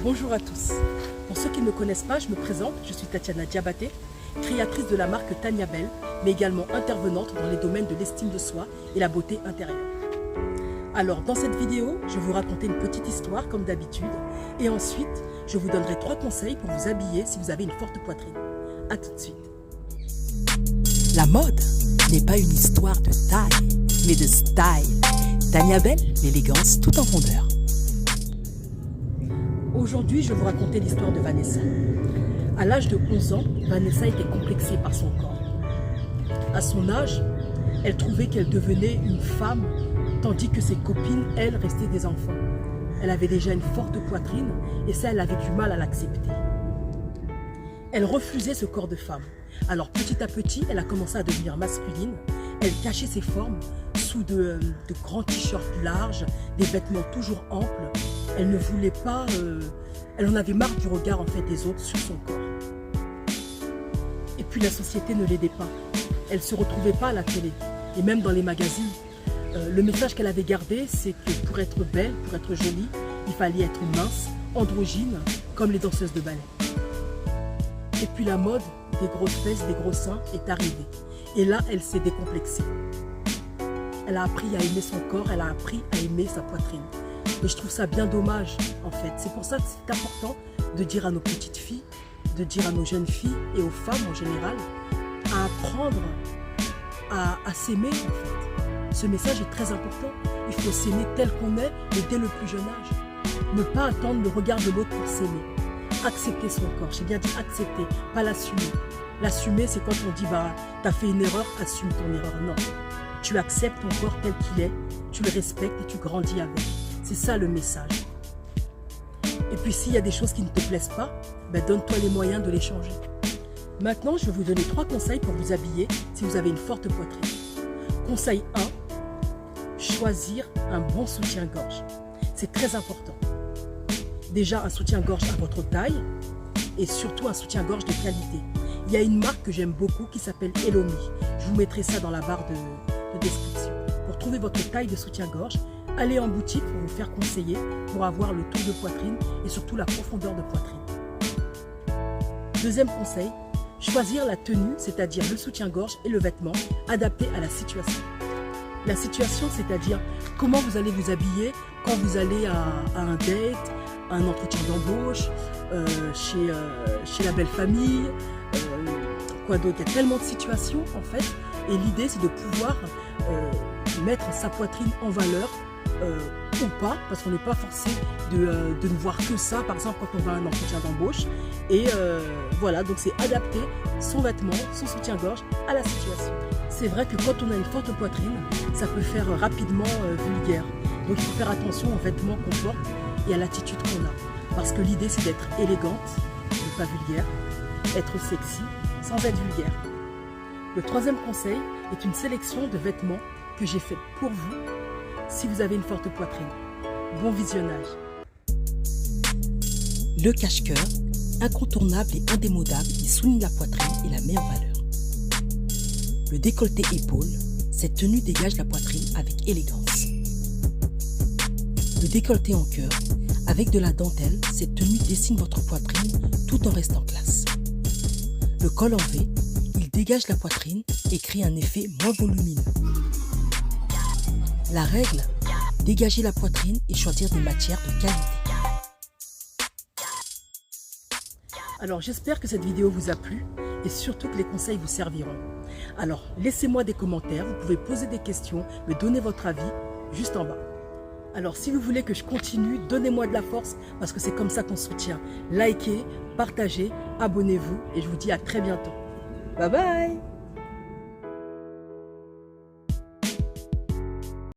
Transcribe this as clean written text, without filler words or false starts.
Bonjour à tous. Pour ceux qui ne me connaissent pas, je me présente, je suis Tatiana Diabaté, créatrice de la marque Tania Belle, mais également intervenante dans les domaines de l'estime de soi et la beauté intérieure. Alors dans cette vidéo, je vais vous raconter une petite histoire comme d'habitude et ensuite, je vous donnerai 3 conseils pour vous habiller si vous avez une forte poitrine. A tout de suite. La mode n'est pas une histoire de taille, mais de style. Tania Belle, l'élégance tout en rondeur. Aujourd'hui, je vais vous raconter l'histoire de Vanessa. À l'âge de 11 ans, Vanessa était complexée par son corps. À son âge, elle trouvait qu'elle devenait une femme, tandis que ses copines, elles, restaient des enfants. Elle avait déjà une forte poitrine et ça, elle avait du mal à l'accepter. Elle refusait ce corps de femme. Alors petit à petit, elle a commencé à devenir masculine. Elle cachait ses formes sous de grands t-shirts larges, des vêtements toujours amples. Elle ne voulait pas, elle en avait marre du regard en fait des autres sur son corps. Et puis la société ne l'aidait pas. Elle ne se retrouvait pas à la télé et même dans les magazines. Le message qu'elle avait gardé, c'est que pour être belle, pour être jolie, il fallait être mince, androgyne, comme les danseuses de ballet. Et puis la mode des grosses fesses, des gros seins est arrivée. Et là, elle s'est décomplexée. Elle a appris à aimer son corps, elle a appris à aimer sa poitrine. Et je trouve ça bien dommage, en fait. C'est pour ça que c'est important de dire à nos petites filles, de dire à nos jeunes filles et aux femmes en général, à apprendre à s'aimer, en fait. Ce message est très important. Il faut s'aimer tel qu'on est, mais dès le plus jeune âge. Ne pas attendre le regard de l'autre pour s'aimer. Accepter son corps. J'ai bien dit accepter, pas l'assumer. L'assumer, c'est quand on dit, t'as fait une erreur, assume ton erreur. Non. Tu acceptes ton corps tel qu'il est, tu le respectes et tu grandis avec. C'est ça le message. Et puis s'il y a des choses qui ne te plaisent pas, donne-toi les moyens de les changer. Maintenant, je vais vous donner 3 conseils pour vous habiller si vous avez une forte poitrine. Conseil 1, choisir un bon soutien-gorge. C'est très important. Déjà un soutien-gorge à votre taille et surtout un soutien-gorge de qualité. Il y a une marque que j'aime beaucoup qui s'appelle Elomi. Je vous mettrai ça dans la barre de description. Pour trouver votre taille de soutien-gorge, allez en boutique pour vous faire conseiller pour avoir le tour de poitrine et surtout la profondeur de poitrine. Deuxième conseil, choisir la tenue, c'est-à-dire le soutien-gorge et le vêtement adapté à la situation. La situation, c'est-à-dire comment vous allez vous habiller quand vous allez à un date, à un entretien d'embauche, chez la belle famille, quoi d'autre. Il y a tellement de situations en fait, et l'idée c'est de pouvoir mettre sa poitrine en valeur ou pas, parce qu'on n'est pas forcé de ne voir que ça, par exemple quand on va à un entretien d'embauche. Et voilà, donc c'est adapter son vêtement, son soutien-gorge à la situation. C'est vrai que quand on a une forte poitrine, ça peut faire rapidement vulgaire. Donc il faut faire attention aux vêtements qu'on porte et à l'attitude qu'on a. Parce que l'idée c'est d'être élégante, mais pas vulgaire, être sexy sans être vulgaire. Le 3e conseil est une sélection de vêtements que j'ai fait pour vous si vous avez une forte poitrine. Bon visionnage. Le cache-cœur, incontournable et indémodable, il souligne la poitrine et la met en valeur. Le décolleté épaule, cette tenue dégage la poitrine avec élégance. Le décolleté en cœur, avec de la dentelle, cette tenue dessine votre poitrine tout en restant classe. Le col en V, il dégage la poitrine et crée un effet moins volumineux. La règle, dégager la poitrine et choisir des matières de qualité. Alors j'espère que cette vidéo vous a plu et surtout que les conseils vous serviront. Alors laissez-moi des commentaires, vous pouvez poser des questions, me donner votre avis juste en bas. Alors si vous voulez que je continue, donnez-moi de la force parce que c'est comme ça qu'on soutient. Likez, partagez, abonnez-vous et je vous dis à très bientôt. Bye bye!